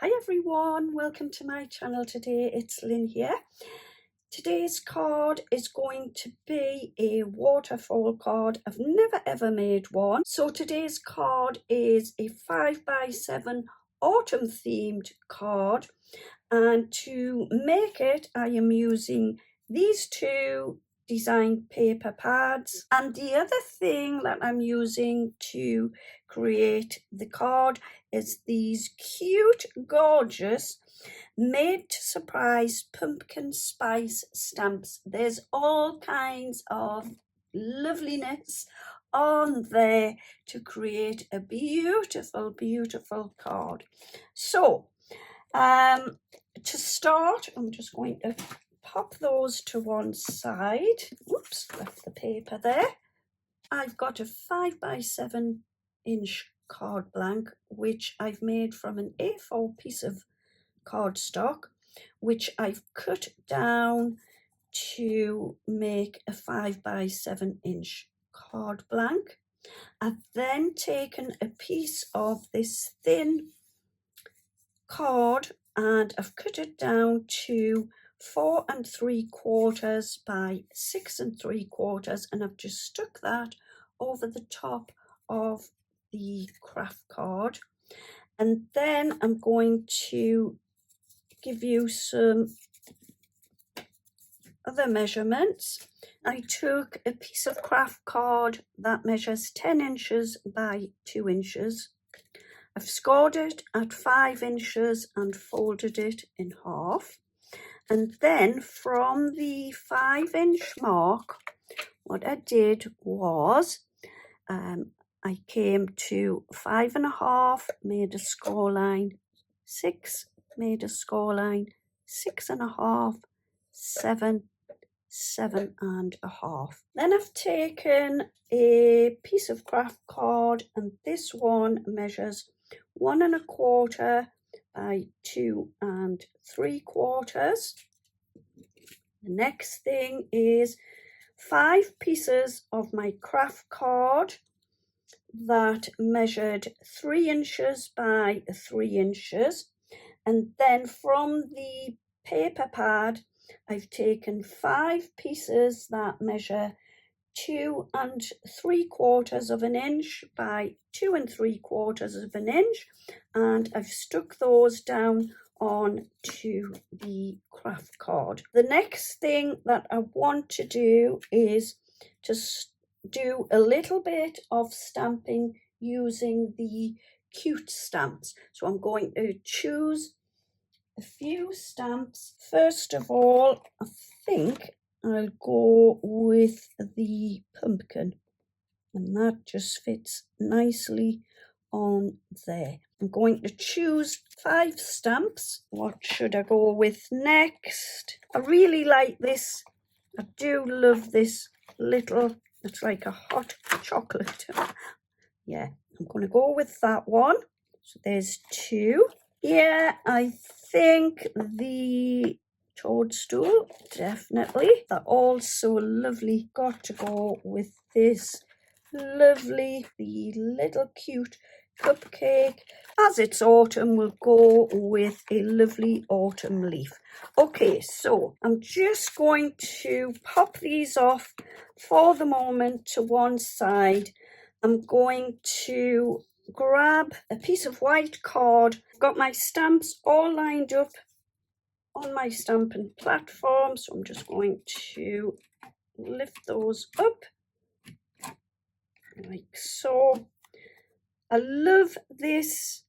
Hi everyone, welcome to my channel today. It's Lynn here. Today's card is going to be a waterfall card. I've never ever made one. So today's card is a 5x7 autumn themed card, and to make it I am using these two design paper pads, and the other thing that I'm using to create the card is these cute, gorgeous, made to surprise pumpkin spice stamps. There's all kinds of loveliness on there to create a beautiful, beautiful card. So to start, I'm just going to pop those to one side. Whoops, left the paper there. I've got a 5x7 inch card blank, which I've made from an A4 piece of cardstock, which I've cut down to make a 5x7 inch card blank. I've then taken a piece of this thin card and I've cut it down to 4 3/4 by 6 3/4, and I've just stuck that over the top of the craft card. And then I'm going to give you some other measurements. I took a piece of craft card that measures 10 inches by 2 inches. I've scored it at 5 inches and folded it in half. And then from the 5-inch mark, what I did was I came to 5.5, made a score line, 6, made a score line, 6.5, 7, 7.5. Then I've taken a piece of craft card, and this one measures 1 1/4 by 2 3/4. The next thing is 5 pieces of my craft card that measured 3 inches by 3 inches, and then from the paper pad I've taken 5 pieces that measure 2 3/4 of an inch by 2 3/4 of an inch, and I've stuck those down on to the craft card. The next thing that I want to do is to do a little bit of stamping using the cute stamps. So I'm going to choose a few stamps. First of all, I think I'll go with the pumpkin, and that just fits nicely on there. I'm going to choose 5 stamps. What should I go with next? I really like this. I do love this little, it's like a hot chocolate. Yeah, I'm going to go with that one. So there's 2. Yeah, I think the toadstool, definitely. They're all so lovely. Got to go with this lovely, the little cute cupcake. As it's autumn, we'll go with a lovely autumn leaf. Okay, so I'm just going to pop these off for the moment to one side. I'm going to grab a piece of white card. I've got my stamps all lined up on my stamping platform, so I'm just going to lift those up like so. I love this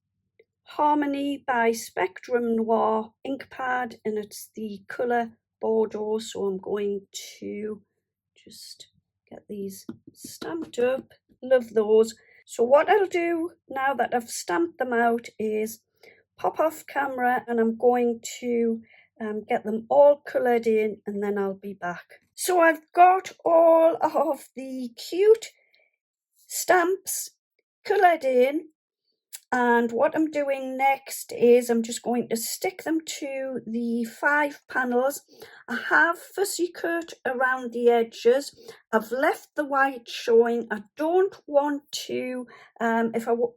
Harmony by Spectrum Noir ink pad, and it's the colour Bordeaux, so I'm going to just get these stamped up. Love those. So what I'll do now that I've stamped them out is pop off camera, and I'm going to get them all coloured in, and then I'll be back. So I've got all of the cute stamps coloured in, and what I'm doing next is I'm just going to stick them to the 5 panels. I have fussy cut around the edges. I've left the white showing. I don't want to,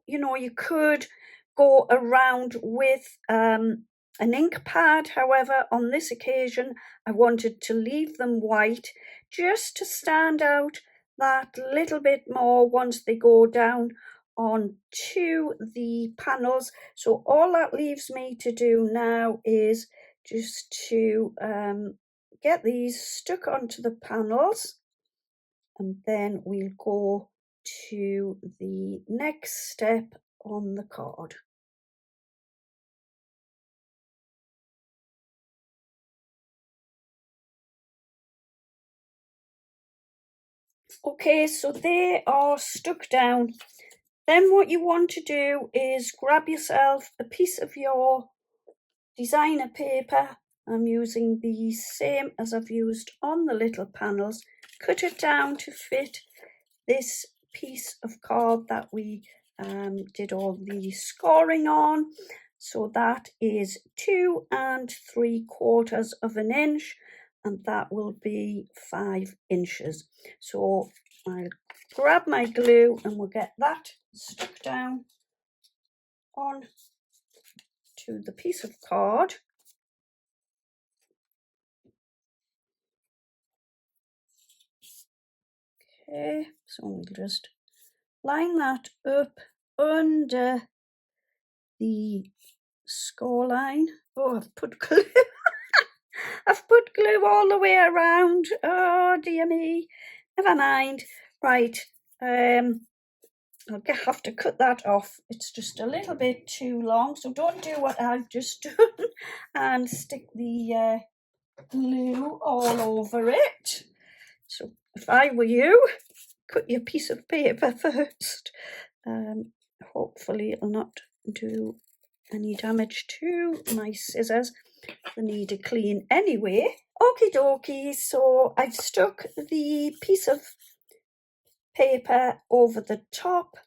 you could go around with an ink pad. However, on this occasion, I wanted to leave them white just to stand out that little bit more once they go down onto the panels. So all that leaves me to do now is just to get these stuck onto the panels, and then we'll go to the next step on the card. Okay, so they are stuck down. Then what you want to do is grab yourself a piece of your designer paper. I'm using the same as I've used on the little panels. Cut it down to fit this piece of card that we did all the scoring on. So that is 2 3/4 of an inch, and that will be 5 inches. So I'll grab my glue and we'll get that stuck down on to the piece of card. Okay, so we'll just line that up under the score line. Oh, I've put glue. I've put glue all the way around. Oh dear me. Never mind. Right. I'll have to cut that off. It's just a little bit too long, so don't do what I've just done and stick the glue all over it. So if I were you, cut your piece of paper first. Hopefully it'll not do any damage to my scissors. They need a clean anyway. Okie dokie, so I've stuck the piece of paper over the top,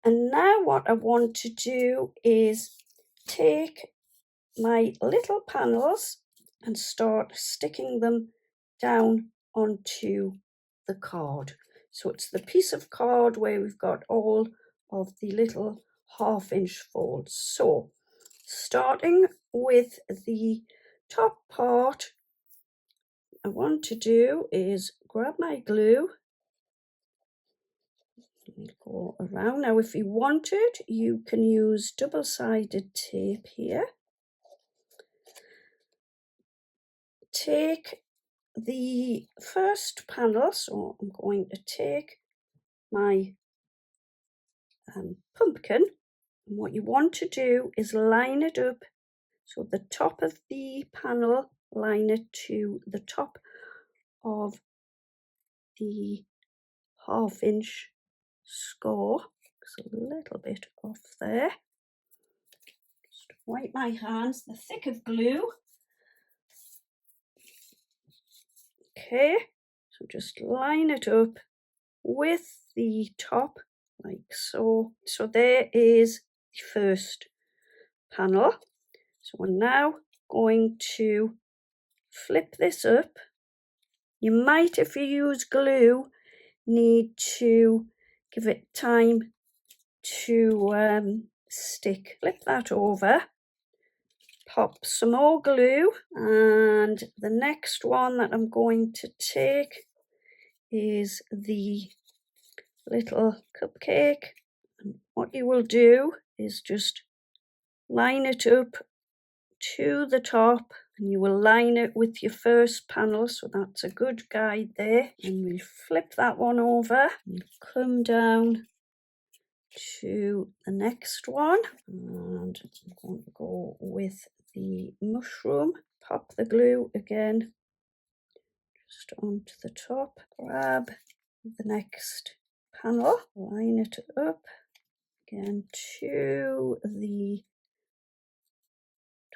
and now what I want to do is take my little panels and start sticking them down onto the card. So it's the piece of card where we've got all of the little 1/2 inch folds. So starting with the top part, I want to do is grab my glue and go around. Now if you wanted, you can use double-sided tape here. Take the first panel, so I'm going to take my pumpkin, and what you want to do is line it up, so the top of the panel, line it to the top of the 1/2 inch score. It's a little bit off there. Just wipe my hands, the thick of glue. Okay, so just line it up with the top like so. So there is the first panel. So we're now going to flip this up. You might, if you use glue, need to give it time to stick. Flip that over, pop some more glue, and the next one that I'm going to take is the little cupcake. And what you will do is just line it up to the top, and you will line it with your first panel, so that's a good guide there. And we'll flip that one over and come down to the next one, and I'm going to go with the mushroom. Pop the glue again just onto the top, grab the next panel, line it up again to the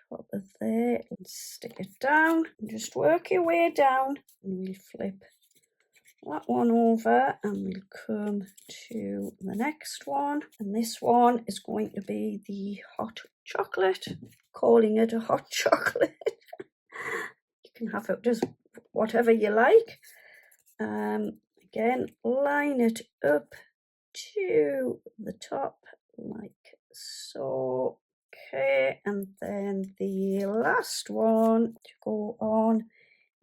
top of there, and stick it down, and just work your way down, and we'll flip that one over and we'll come to the next one, and this one is going to be the hot chocolate. Calling it a hot chocolate. You can have it just whatever you like. Again, line it up to the top like so. Okay, and then the last one to go on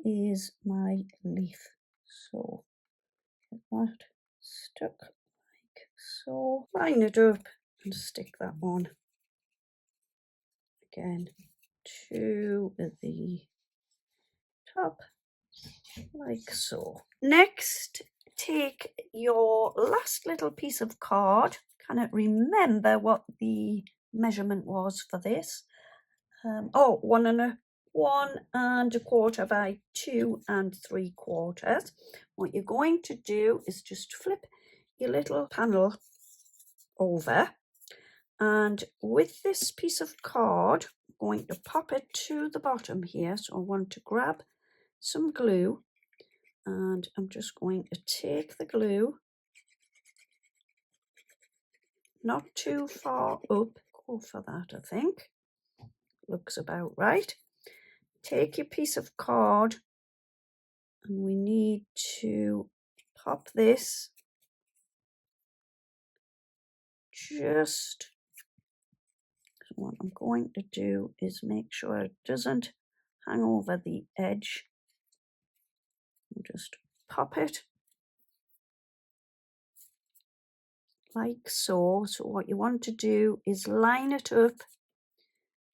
is my leaf. So get that stuck like so. Line it up and stick that on again to the top like so. Next, take your last little piece of card. Cannot remember what the measurement was for this. 1 1/4 by 2 3/4. What you're going to do is just flip your little panel over, and with this piece of card, I'm going to pop it to the bottom here. So I want to grab some glue, and I'm just going to take the glue, not too far up. Go for that, I think. Looks about right. Take your piece of card, and we need to pop this just. So what I'm going to do is make sure it doesn't hang over the edge. And just pop it like so. So what you want to do is line it up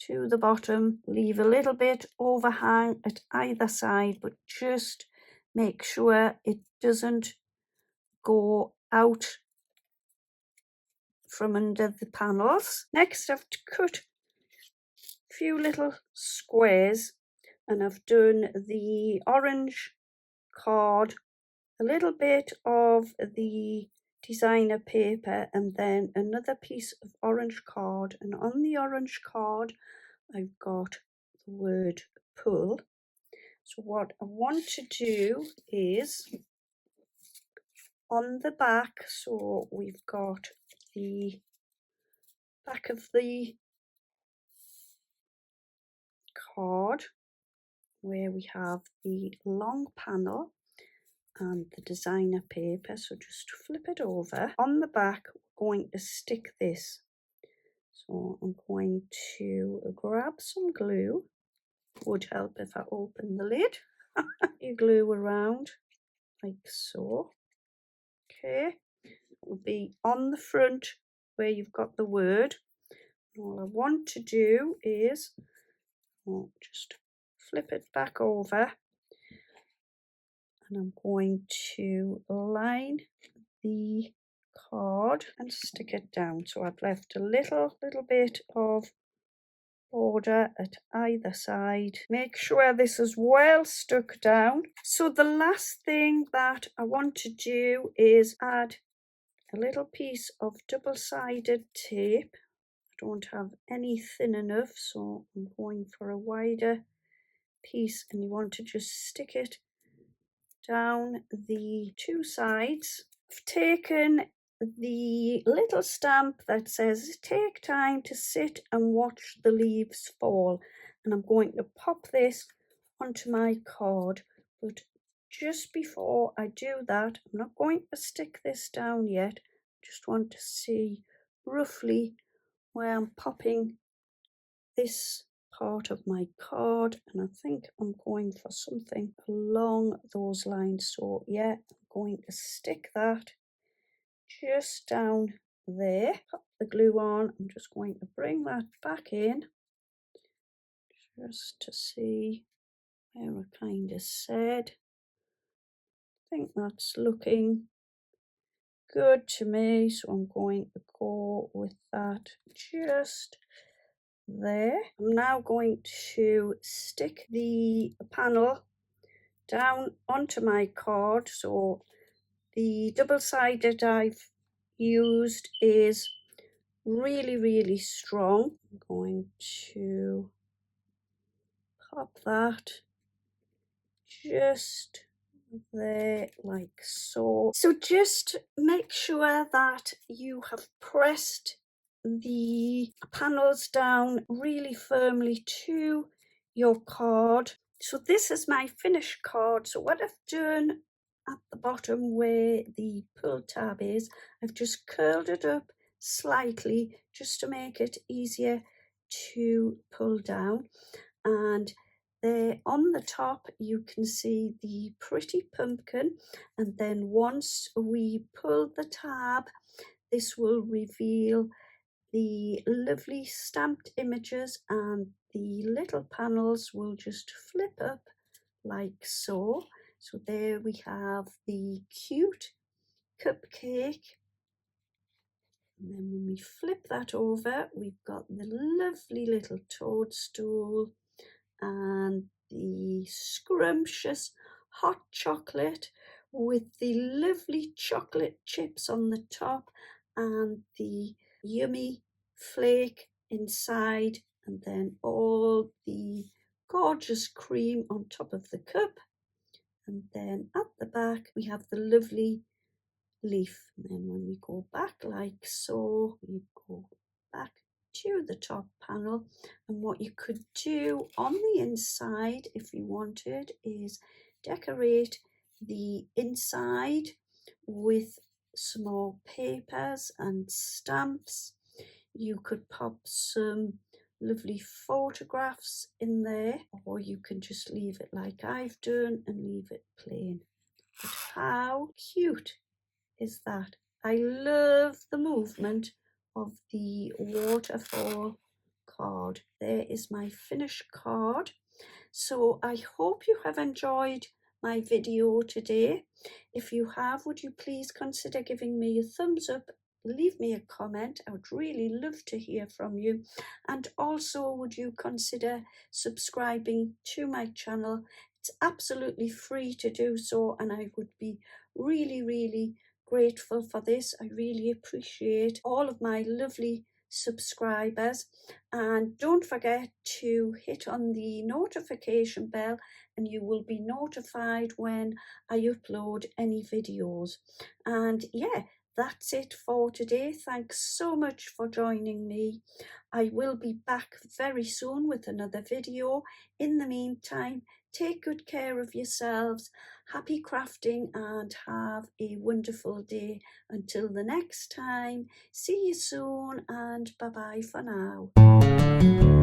to the bottom, leave a little bit overhang at either side, but just make sure it doesn't go out from under the panels. Next, I've cut a few little squares, and I've done the orange card, a little bit of the designer paper, and then another piece of orange card. And on the orange card, I've got the word pull. So what I want to do is on the back, so we've got the back of the card where we have the long panel and the designer paper. So just flip it over. On the back, we're going to stick this. So I'm going to grab some glue. Would help if I open the lid. You glue around like so. Okay, it will be on the front where you've got the word. All I want to do is just flip it back over, and I'm going to line the card and stick it down. So I've left a little bit of border at either side. Make sure this is well stuck down. So the last thing that I want to do is add a little piece of double-sided tape. I don't have any thin enough, so I'm going for a wider piece, and you want to just stick it down the two sides. I've taken the little stamp that says take time to sit and watch the leaves fall, and I'm going to pop this onto my card. But just before I do that, I'm not going to stick this down yet. I just want to see roughly where I'm popping this part of my card, and I think I'm going for something along those lines. So yeah, I'm going to stick that just down there. Pop the glue on. I'm just going to bring that back in just to see where I kind of said. I think that's looking good to me, so I'm going to go with that just there. I'm now going to stick the panel down onto my card. So the double-sided I've used is really strong. I'm going to pop that just there like so. So just make sure that you have pressed the panels down really firmly to your card. So this is my finished card. So what I've done at the bottom where the pull tab is, I've just curled it up slightly just to make it easier to pull down. And there on the top you can see the pretty pumpkin, and then once we pull the tab, this will reveal the lovely stamped images, and the little panels will just flip up like so. So there we have the cute cupcake, and then when we flip that over, we've got the lovely little toadstool and the scrumptious hot chocolate with the lovely chocolate chips on the top and the yummy flake inside, and then all the gorgeous cream on top of the cup. And then at the back we have the lovely leaf. And then when we go back like so, we go back to the top panel, and what you could do on the inside if you wanted is decorate the inside with some more papers and stamps. You could pop some lovely photographs in there, or you can just leave it like I've done and leave it plain. But how cute is that? I love the movement of the waterfall card. There is my finished card. So I hope you have enjoyed my video today. If you have, would you please consider giving me a thumbs up, leave me a comment. I would really love to hear from you. And also, would you consider subscribing to my channel? It's absolutely free to do so, and I would be really grateful for this. I really appreciate all of my lovely subscribers, and don't forget to hit on the notification bell and you will be notified when I upload any videos. And yeah, that's it for today. Thanks so much for joining me. I will be back very soon with another video. In the meantime, take good care of yourselves. Happy crafting and have a wonderful day. Until the next time, see you soon and bye bye for now.